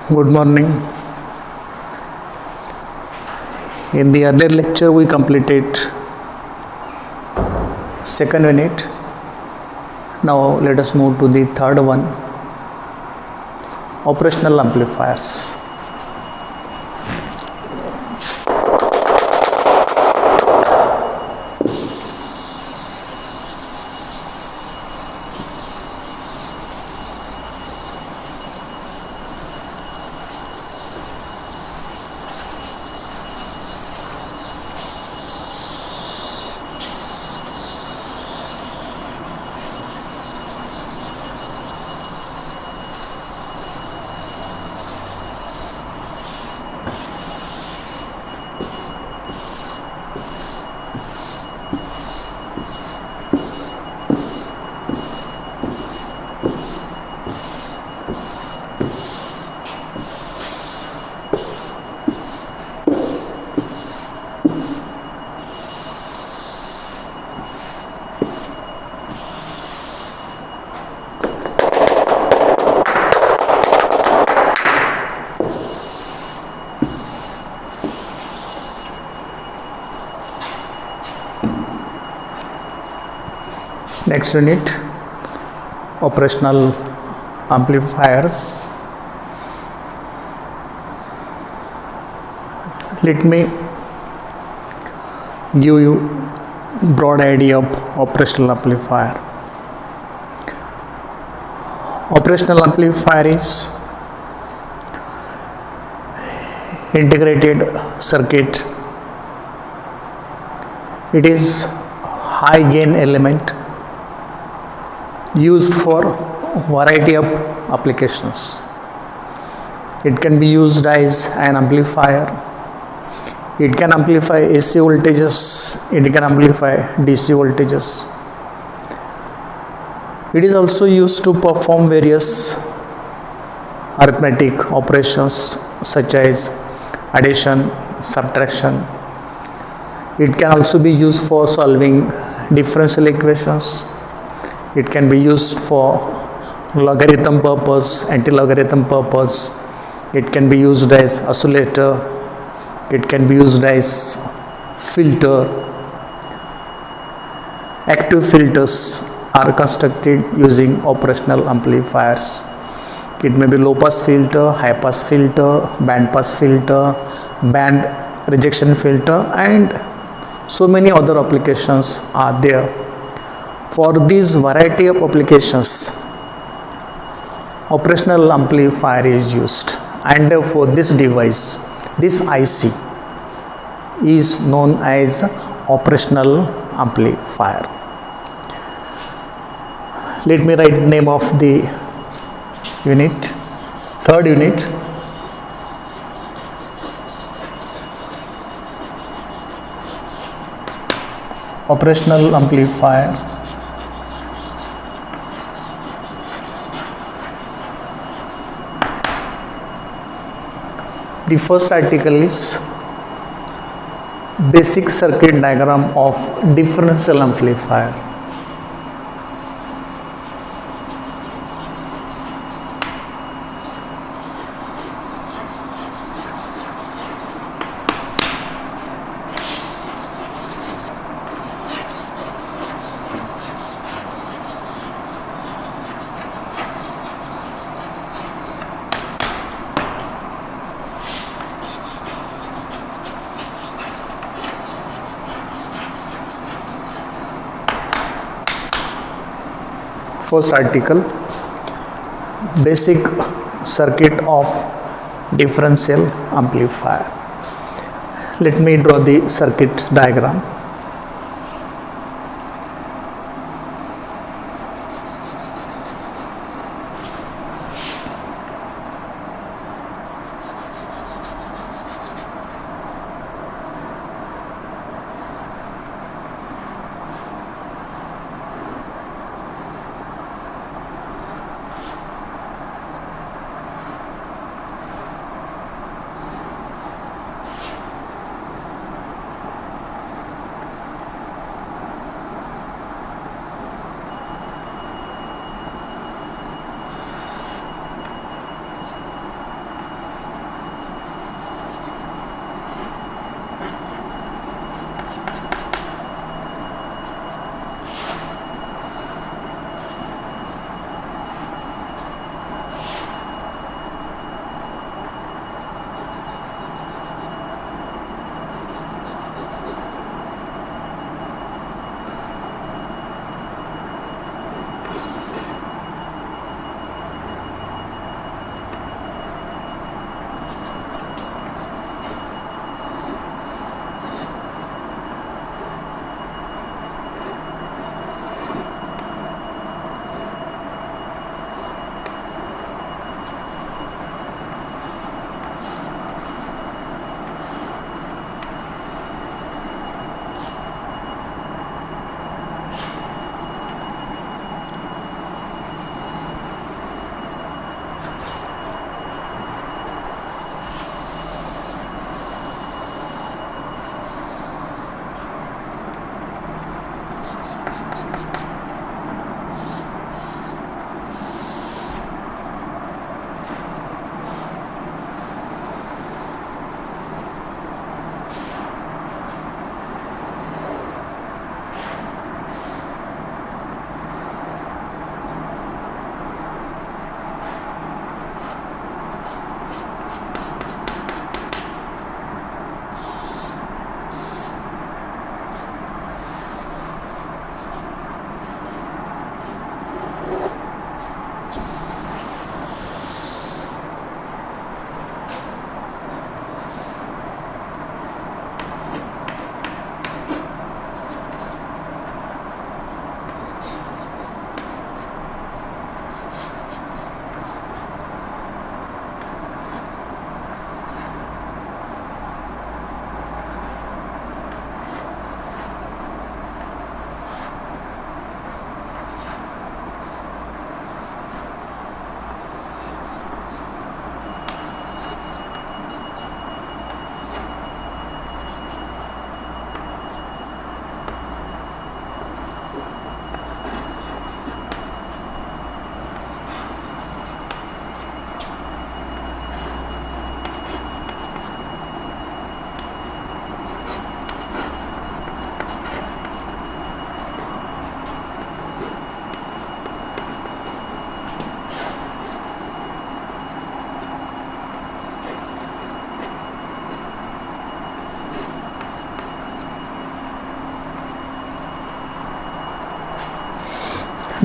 Good morning. In the earlier lecture, we completed second unit. Now, let us move to the third one, operational amplifiers. Next unit, operational amplifiers. Let me give you broad idea of operational amplifier. Operational amplifier is integrated circuit. It is high gain element used for variety of applications. It can be used as an amplifier. It can amplify AC voltages. It can amplify DC voltages. It is also used to perform various arithmetic operations such as addition, subtraction. It can also be used for solving differential equations. It can be used for logarithm purpose, anti-logarithm purpose. It can be used as oscillator. It can be used as filter. Active filters are constructed using operational amplifiers. It may be low pass filter, high pass filter, band pass filter, band rejection filter, and so many other applications are there. For these variety of applications, operational amplifier is used, and for this device, this IC is known as operational amplifier. Let me write name of the unit, third unit. Operational amplifier. The first article is basic circuit diagram of differential amplifier. First article, basic circuit of differential amplifier. Let me draw the circuit diagram.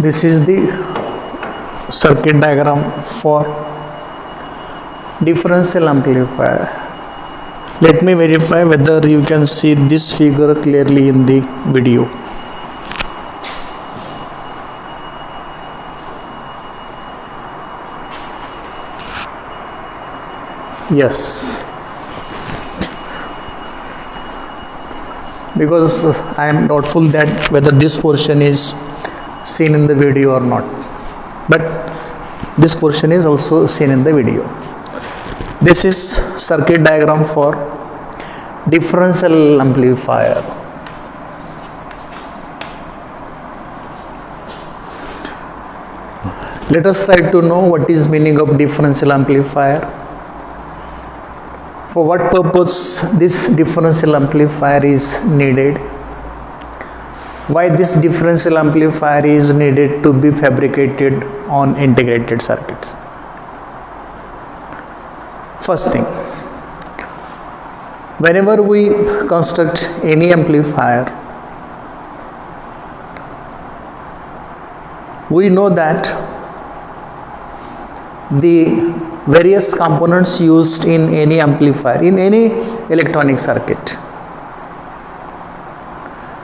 This is the circuit diagram for differential amplifier. Let me verify whether you can see this figure clearly in the video. Yes, because I am doubtful that whether this portion is seen in the video or not, but this portion is also seen in the video. This is circuit diagram for differential amplifier. Let us try to know what is meaning of differential amplifier. For what purpose this differential amplifier is needed? Why this differential amplifier is needed to be fabricated on integrated circuits? First thing, whenever we construct any amplifier, we know that the various components used in any amplifier, in any electronic circuit,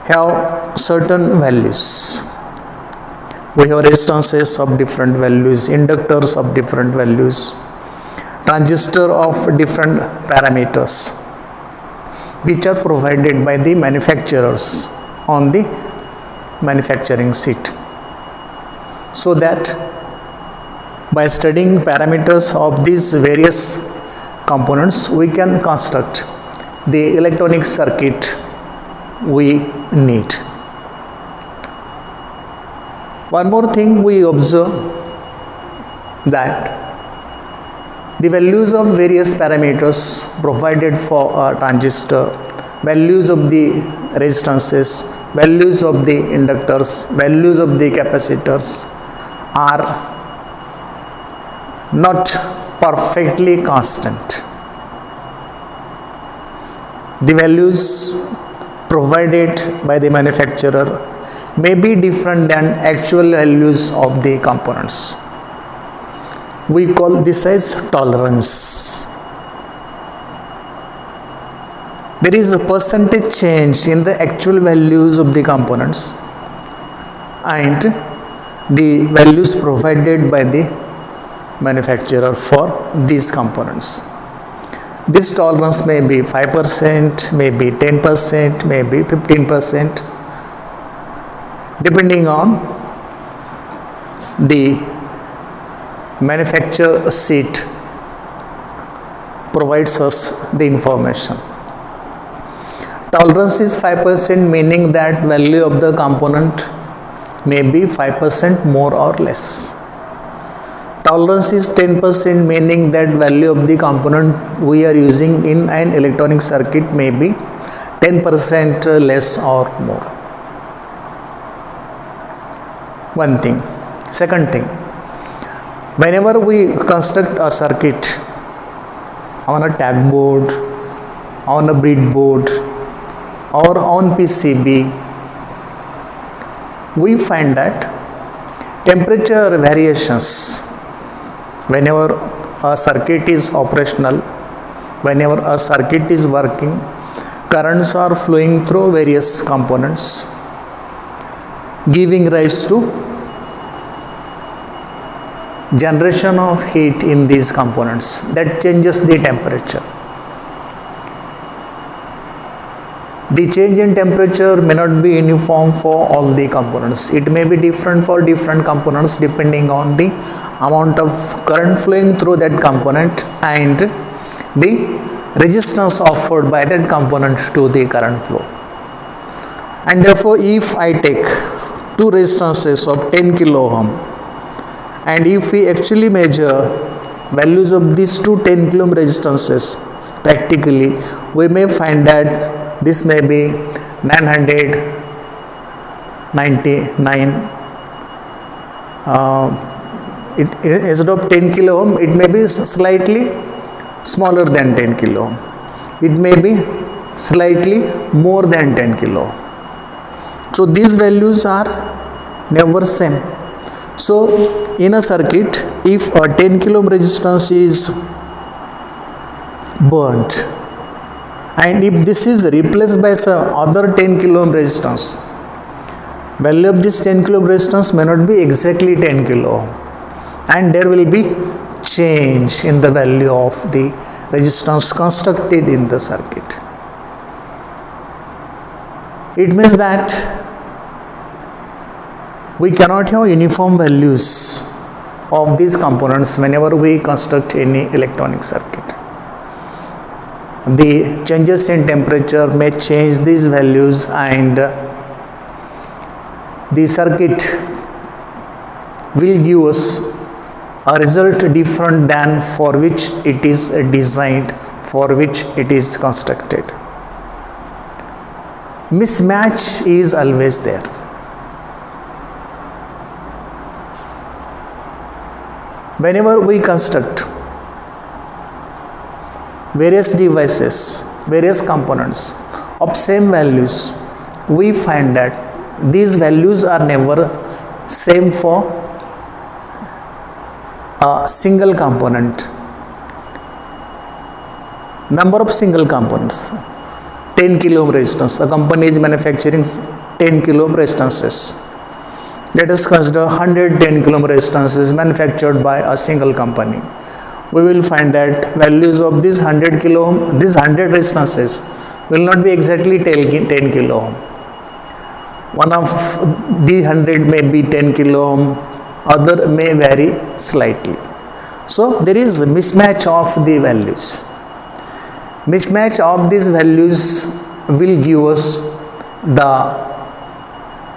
have certain values. We have resistances of different values, inductors of different values, transistor of different parameters, which are provided by the manufacturers on the manufacturing sheet, so that by studying parameters of these various components, we can construct the electronic circuit we need. One more thing we observe, that the values of various parameters provided for a transistor, values of the resistances, values of the inductors, values of the capacitors are not perfectly constant. The values provided by the manufacturer may be different than actual values of the components. We call this as tolerance. There is a percentage change in the actual values of the components and the values provided by the manufacturer for these components. This tolerance may be 5%, may be 10%, may be 15%, depending on the manufacturer sheet provides us the information. Tolerance is 5%, meaning that value of the component may be 5% more or less. Tolerance is 10%, meaning that value of the component we are using in an electronic circuit may be 10% less or more. One thing. Second thing, whenever we construct a circuit on a tag board, on a breadboard, or on PCB, we find that temperature variations, whenever a circuit is operational, whenever a circuit is working, currents are flowing through various components, giving rise to generation of heat in these components that changes the temperature. The change in temperature may not be uniform for all the components. It may be different for different components depending on the amount of current flowing through that component and the resistance offered by that component to the current flow. And therefore, if I take two resistances of 10 kilo ohm, and if we actually measure values of these two 10 kilo ohm resistances practically, we may find that this may be 999. Instead of 10 kilo ohm, it may be slightly smaller than 10 kilo ohm. It may be slightly more than 10 kilo ohm. So these values are never same. So in a circuit, if a 10 kilo ohm resistance is burnt, and if this is replaced by some other 10 kilo ohm resistance, value of this 10 kilo ohm resistance may not be exactly 10 kilo ohm, and there will be change in the value of the resistance constructed in the circuit. It means that we cannot have uniform values of these components whenever we construct any electronic circuit. The changes in temperature may change these values, and the circuit will give us a result different than for which it is designed, for which it is constructed. Mismatch is always there. Whenever we construct various devices, various components of same values, we find that these values are never same for a single component. Number of single components, 10 kilo ohm resistance. A company is manufacturing 10 kilo ohm resistances. Let us consider 110 kilo ohm resistances manufactured by a single company. We will find that values of these 100 kilo ohm, these 100 resistances will not be exactly 10 kilo ohm. One of the 100 may be 10 kilo ohm, other may vary slightly. So there is a mismatch of the values. Mismatch of these values will give us the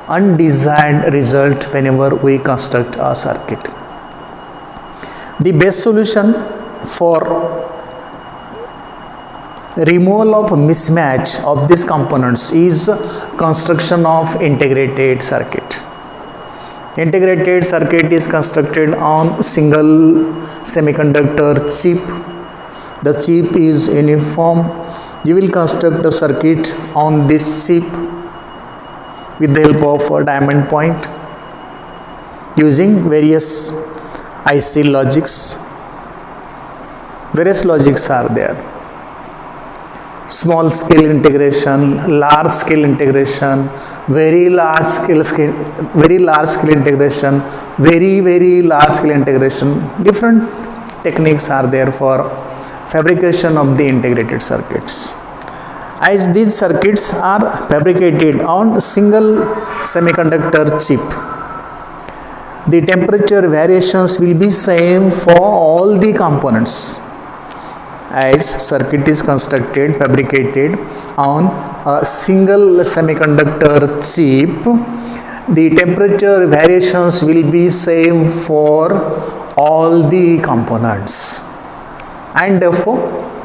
undesired result whenever we construct a circuit. The best solution for removal of mismatch of these components is construction of integrated circuit. Integrated circuit is constructed on single semiconductor chip. The chip is uniform. You will construct a circuit on this chip with the help of a diamond point using various IC logics. Various logics are there. Small scale integration, large scale integration, very large scale integration, very large scale integration. Different techniques are there for fabrication of the integrated circuits. As these circuits are fabricated on single semiconductor chip, the temperature variations will be same for all the components. As circuit is constructed, fabricated on a single semiconductor chip, the temperature variations will be same for all the components, and therefore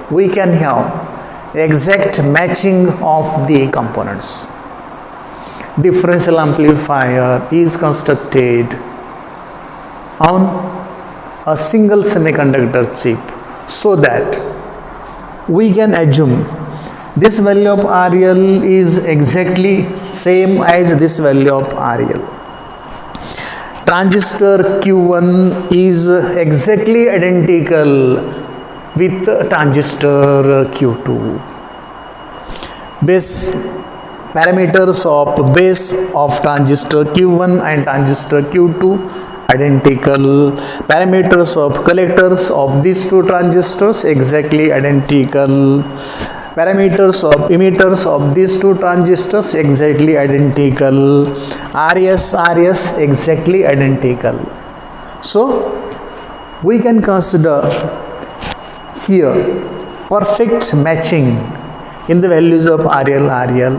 we can have exact matching of the components. Differential amplifier is constructed on a single semiconductor chip so that we can assume this value of RL is exactly same as this value of RL. Transistor Q1 is exactly identical with transistor Q2. Base parameters of base of transistor Q1 and transistor Q2 identical. Parameters of collectors of these two transistors exactly identical. Parameters of emitters of these two transistors exactly identical. RS exactly identical. So we can consider here perfect matching in the values of RL,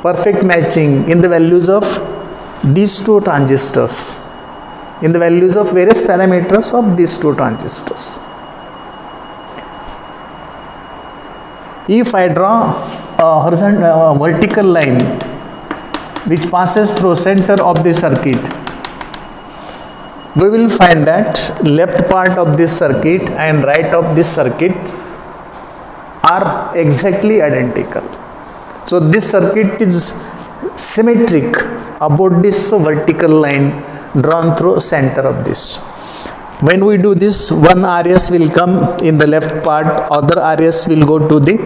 perfect matching in the values of these two transistors, in the values of various parameters of these two transistors. If I draw a vertical line which passes through center of the circuit, we will find that left part of this circuit and right of this circuit are exactly identical. So this circuit is symmetric about this vertical line drawn through center of this. When we do this, one RS will come in the left part, other RS will go to the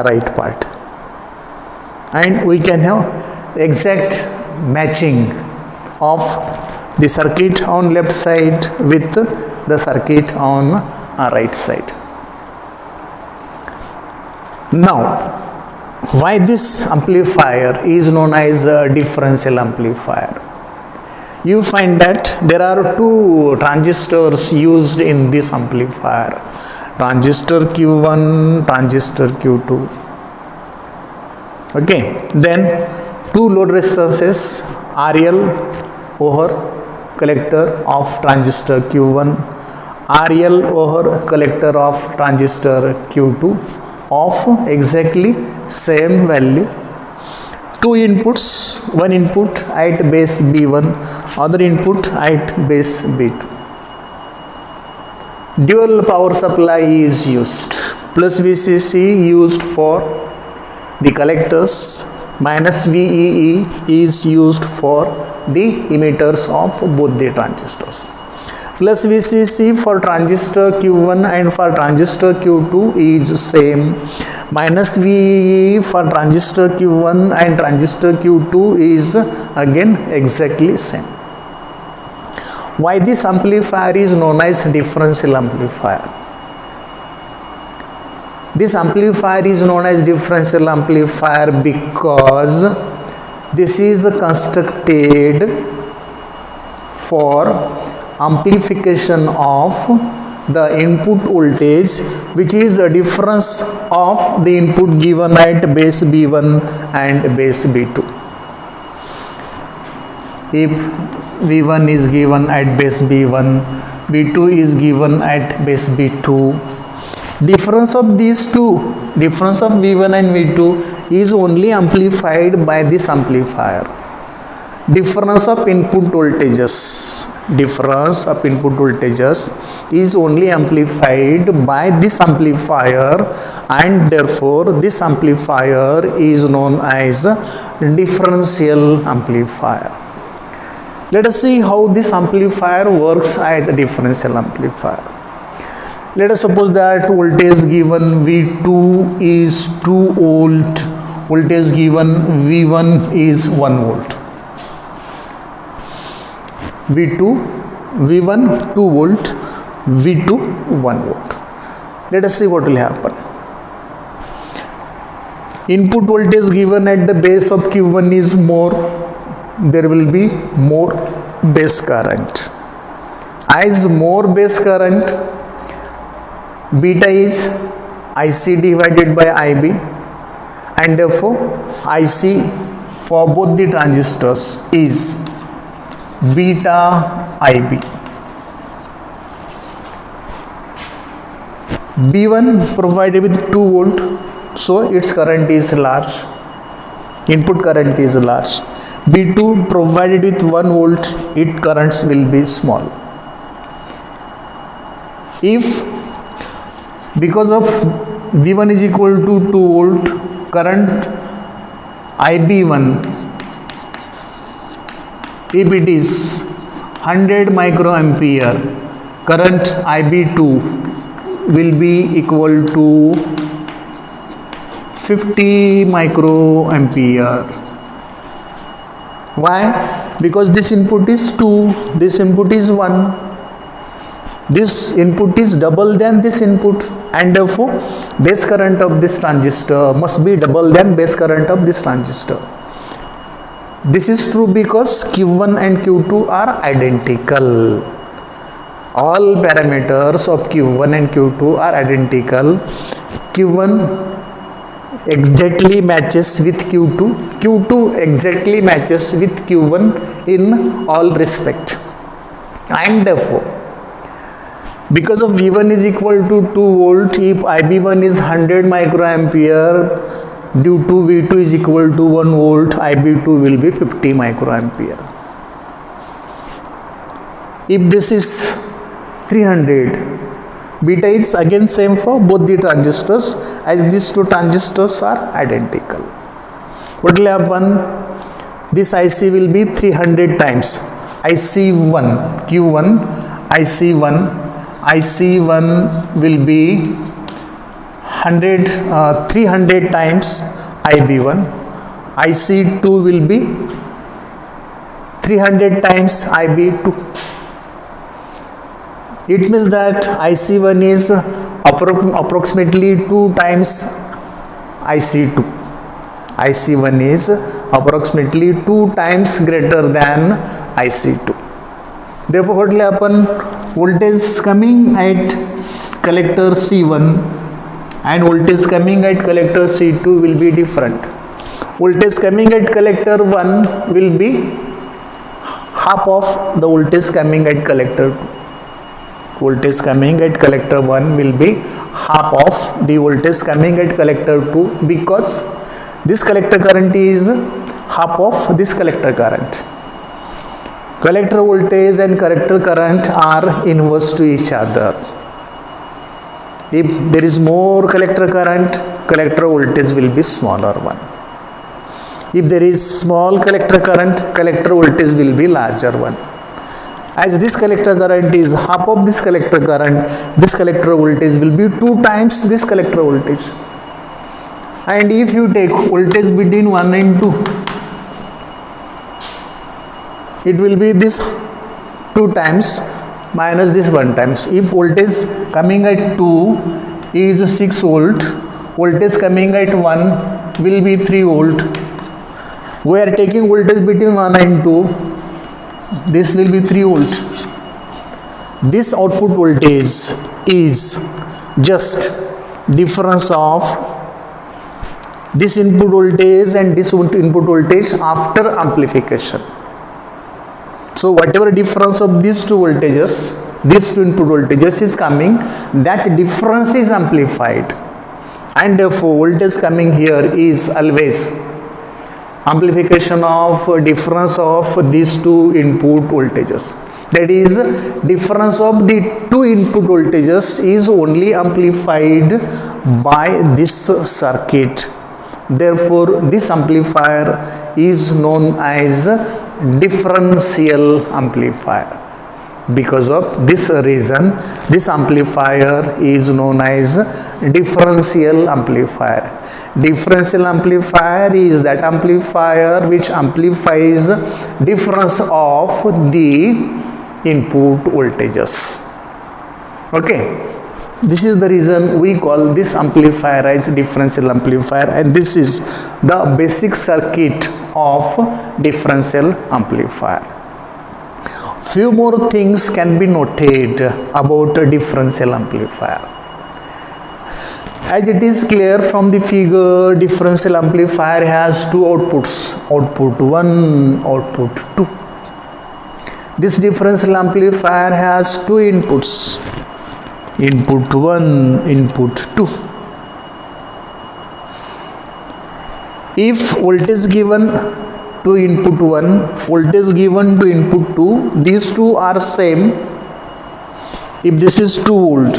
right part, and we can have exact matching of the circuit on left side with the circuit on right side. Now, why this amplifier is known as a differential amplifier? You find that there are two transistors used in this amplifier, transistor Q1, transistor Q2. Okay, then two load resistances, RL over collector of transistor Q1, RL over collector of transistor Q2 of exactly same value. Two inputs, one input at base B1, other input at base B2. Dual power supply is used. Plus VCC used for the collectors, minus VEE is used for the emitters of both the transistors. Plus VCC for transistor Q1 and for transistor Q2 is same. Minus VEE for transistor Q1 and transistor Q2 is again exactly same. Why this amplifier is known as differential amplifier? This amplifier is known as differential amplifier because this is constructed for amplification of the input voltage, which is the difference of the input given at base B1 and base B2. If V1 is given at base B1, B2 is given at base B2, difference of these two, difference of V1 and V2 is only amplified by this amplifier. Difference of input voltages, difference of input voltages is only amplified by this amplifier, and therefore this amplifier is known as differential amplifier. Let us see how this amplifier works as a differential amplifier. Let us suppose that voltage given V2 is 2 volt, voltage given V1 is 1 volt. V1 2 volt, V2 1 volt. Let us see what will happen. Input voltage given at the base of Q1 is more, there will be more base current. As more base current, beta is IC divided by IB, and therefore IC for both the transistors is beta IB. B1 provided with 2 volt, so its current is large, input current is large. B2 provided with 1 volt, its currents will be small. If because of V1 is equal to 2 volt, current IB1, if it is 100 microampere, current IB2 will be equal to 50 microampere. Why? Because this input is 2, this input is 1. This input is double than this input, and therefore base current of this transistor must be double than base current of this transistor. This is true because Q1 and Q2 are identical. All parameters of Q1 and Q2 are identical. Q1 exactly matches with Q2. Q2 exactly matches with Q1 in all respect. And therefore, because of V1 is equal to 2 volt, if IB1 is 100 microampere, due to V2 is equal to 1 volt, IB2 will be 50 microampere. If this is 300, beta is again same for both the transistors, as these two transistors are identical. What will happen? This IC will be 300 times. IC1, Q1, IC1 will be 300 times IB1. IC2 will be 300 times IB2. It means that IC1 is approximately 2 times IC2. IC1 is approximately 2 times greater than IC2. Therefore, what will happen? Voltage coming at collector C1 and voltage coming at collector C2 will be different. Voltage coming at collector 1 will be half of the voltage coming at collector 2. Voltage coming at collector 1 will be half of the voltage coming at collector 2 because this collector current is half of this collector current. Collector voltage and collector current are inverse to each other. If there is more collector current, collector voltage will be smaller one. If there is small collector current, collector voltage will be larger one. As this collector current is half of this collector current, this collector voltage will be 2 times this collector voltage. And if you take voltage between 1 and 2, it will be this 2 times minus this 1 times. If voltage coming at 2 is 6 volt, voltage coming at 1 will be 3 volt. We are taking voltage between 1 and 2, this will be 3 volt. This output voltage is just difference of this input voltage and this input voltage after amplification. So whatever difference of these two voltages, these two input voltages is coming, that difference is amplified, and therefore voltage coming here is always amplification of difference of these two input voltages. That is, difference of the two input voltages is only amplified by this circuit. Therefore, this amplifier is known as differential amplifier. Because of this reason, this amplifier is known as differential amplifier. Differential amplifier is that amplifier which amplifies difference of the input voltages. Okay, this is the reason we call this amplifier as differential amplifier, and this is the basic circuit of differential amplifier. Few more things can be noted about a differential amplifier. As it is clear from the figure, differential amplifier has two outputs, output 1, output 2. This differential amplifier has two inputs, input 1, input 2. If voltage given to input 1, voltage given to input 2, these two are same. If this is 2 volt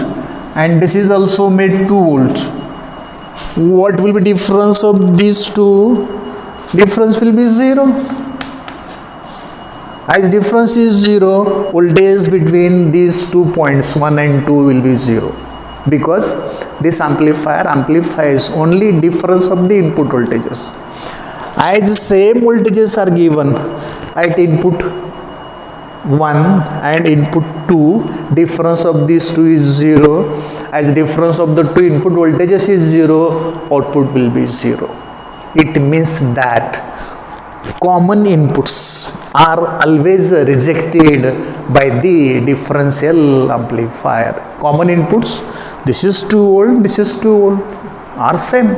and this is also made 2 volt, what will be difference of these two? Difference will be 0. As difference is 0, voltage between these 2 points 1 and 2 will be 0, because this amplifier amplifies only difference of the input voltages. As same voltages are given at input 1 and input 2, difference of these two is 0. As difference of the two input voltages is 0, output will be 0. It means that common inputs are always rejected by the differential amplifier. Common inputs, this is 2 volt, this is 2 volt, are same,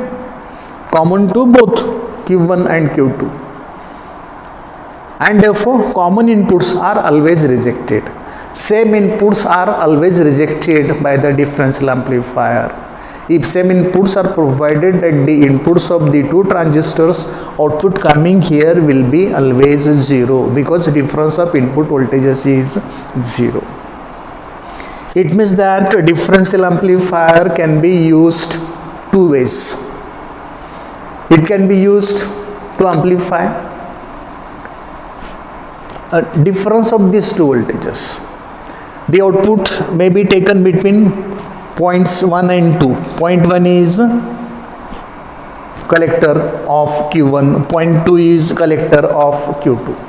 common to both Q1 and Q2, and therefore common inputs are always rejected. Same inputs are always rejected by the differential amplifier. If same inputs are provided at the inputs of the two transistors, output coming here will be always 0, because difference of input voltages is 0. It means that a differential amplifier can be used two ways. It can be used to amplify difference of these two voltages. The output may be taken between points 1 and 2. Point 1 is collector of Q1, point 2 is collector of Q2.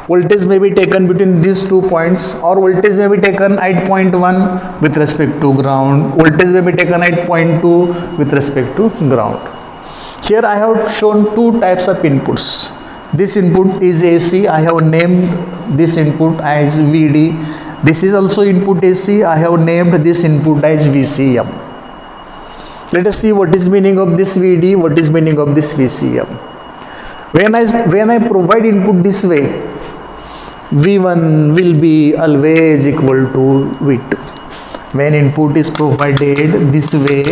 Voltage may be taken between these 2 points, or voltage may be taken at point 1 with respect to ground, voltage may be taken at point 2 with respect to ground. Here I have shown 2 types of inputs. This input is AC, I have named this input as VD. This is also input AC, I have named this input as VCM. Let us see what is meaning of this VD, what is meaning of this VCM. When I provide input this way, V1 will be always equal to V2. When input is provided this way,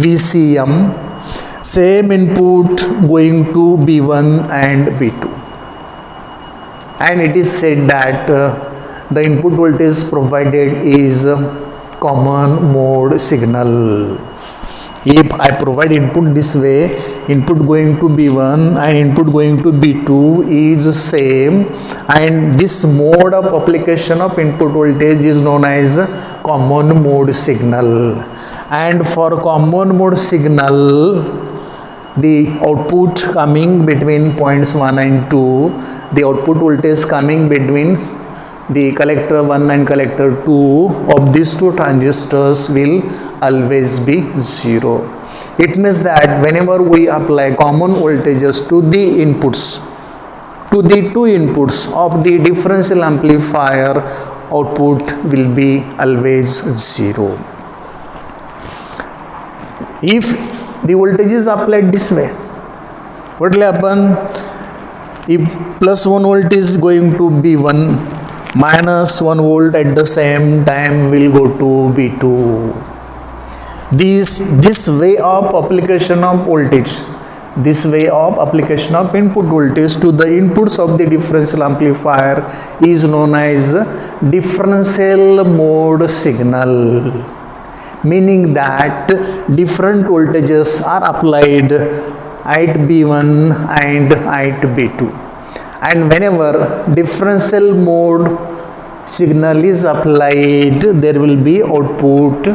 VCM, same input going to B1 and B2. And it is said that the input voltage provided is common mode signal. If I provide input this way, input going to B1 and input going to B2 is same, and this mode of application of input voltage is known as common mode signal. And for common mode signal, the output coming between points 1 and 2, the output voltage coming between the collector 1 and collector 2 of these 2 transistors will always be 0. It means that whenever we apply common voltages to the inputs, to the 2 inputs of the differential amplifier, output will be always 0. If the voltage is applied this way, what will happen? If plus 1 volt is going to B1, minus 1 volt at the same time will go to B2. This way of application of voltage, this way of application of input voltage to the inputs of the differential amplifier is known as differential mode signal, meaning that different voltages are applied at B1 and at B2. And whenever differential mode signal is applied, there will be output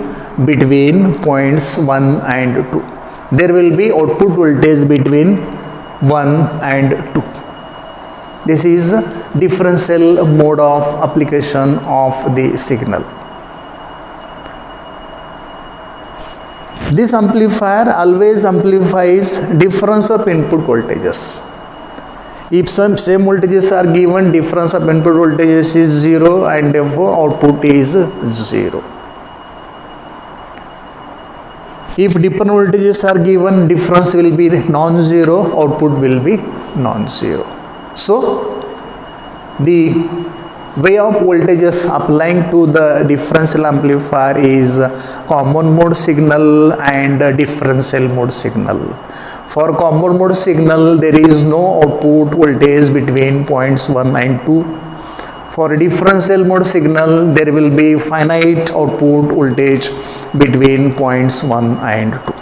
between points 1 and 2. There will be output voltage between 1 and 2. This is differential mode of application of the signal. This amplifier always amplifies difference of input voltages. If some same voltages are given, difference of input voltages is 0 and therefore output is 0. If different voltages are given, difference will be non-zero, output will be non-zero. So, the way of voltages applying to the differential amplifier is common mode signal and differential mode signal. For common mode signal, there is no output voltage between points 1 and 2. For differential mode signal, there will be finite output voltage between points 1 and 2.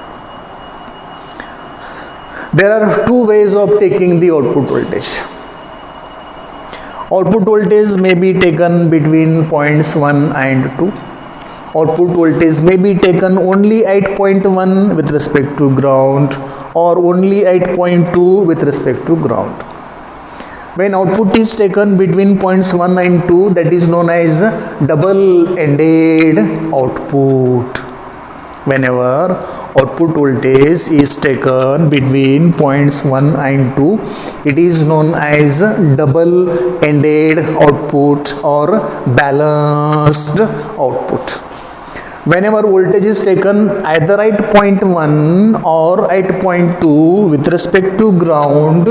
There are 2 ways of taking the output voltage. Output voltage may be taken between points 1 and 2. Output voltage may be taken only at point 1 with respect to ground, or only at point 2 with respect to ground. When output is taken between points 1 and 2, that is known as double-ended output. Whenever output voltage is taken between points 1 and 2, it is known as double-ended output or balanced output. Whenever voltage is taken either at point 1 or at point 2 with respect to ground,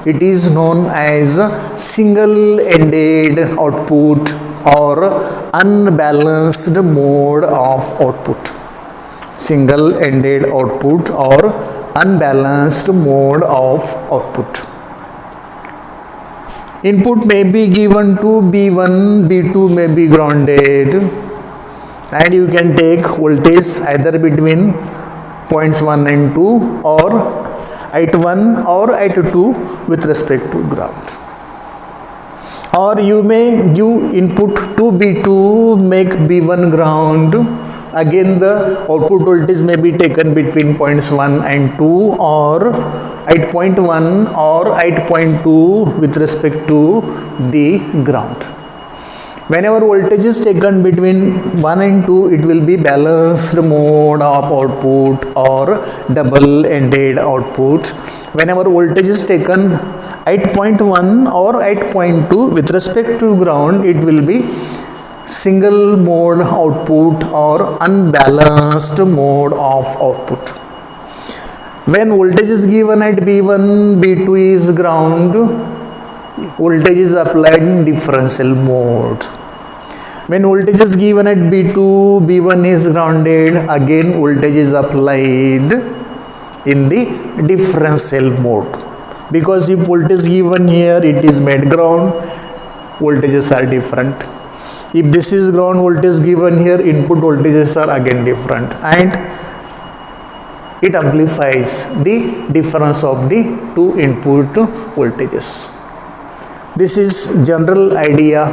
it is known as single-ended output or unbalanced mode of output. Single-ended output or unbalanced mode of output. Input may be given to B1, B2 may be grounded, and you can take voltage either between points 1 and 2 or at 1 or at 2 with respect to ground. or you may give input to B2, make B1 ground. Again the output voltage may be taken between points 1 and 2, or at point 1 or at point 2 with respect to the ground. Whenever voltage is taken between 1 and 2, it will be balanced mode of output or double-ended output. Whenever voltage is taken at point 1 or at point 2 with respect to ground, it will be single mode output or unbalanced mode of output. When voltage is given at B1, B2 is ground, voltage is applied in differential mode. When voltage is given at B2, B1 is grounded, again voltage is applied in the differential mode. Because if voltage is given here, it is made ground, voltages are different. If this is ground voltage given here, input voltages are again different, and it amplifies the difference of the two input voltages. This is general idea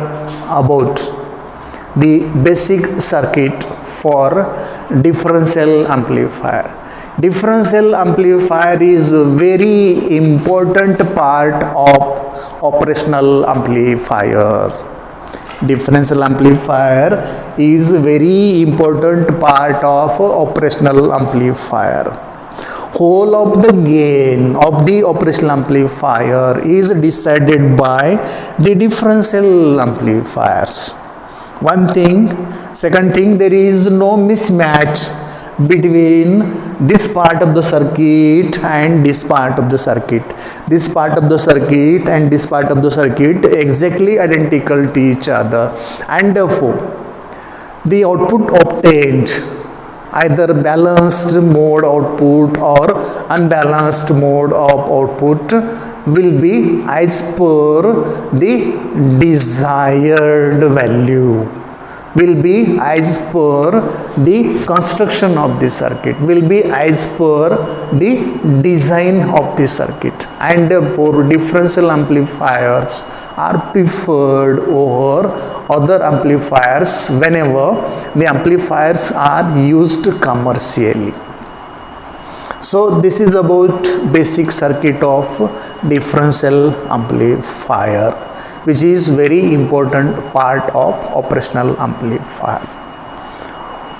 about the basic circuit for differential amplifier. Differential amplifier is a very important part of operational amplifier. Differential amplifier is a very important part of operational amplifier. Whole of the gain of the operational amplifier is decided by the differential amplifiers. One thing. Second thing, there is no mismatch between this part of the circuit and this part of the circuit. This part of the circuit and this part of the circuit exactly identical to each other, and therefore the output obtained, either balanced mode output or unbalanced mode of output, will be as per the desired value, will be as per the construction of the circuit, will be as per the design of the circuit, and therefore differential amplifiers are preferred over other amplifiers whenever the amplifiers are used commercially. So this is about basic circuit of differential amplifier, which is very important part of operational amplifier.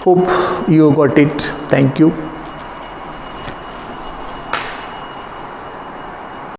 Hope you got it. Thank you.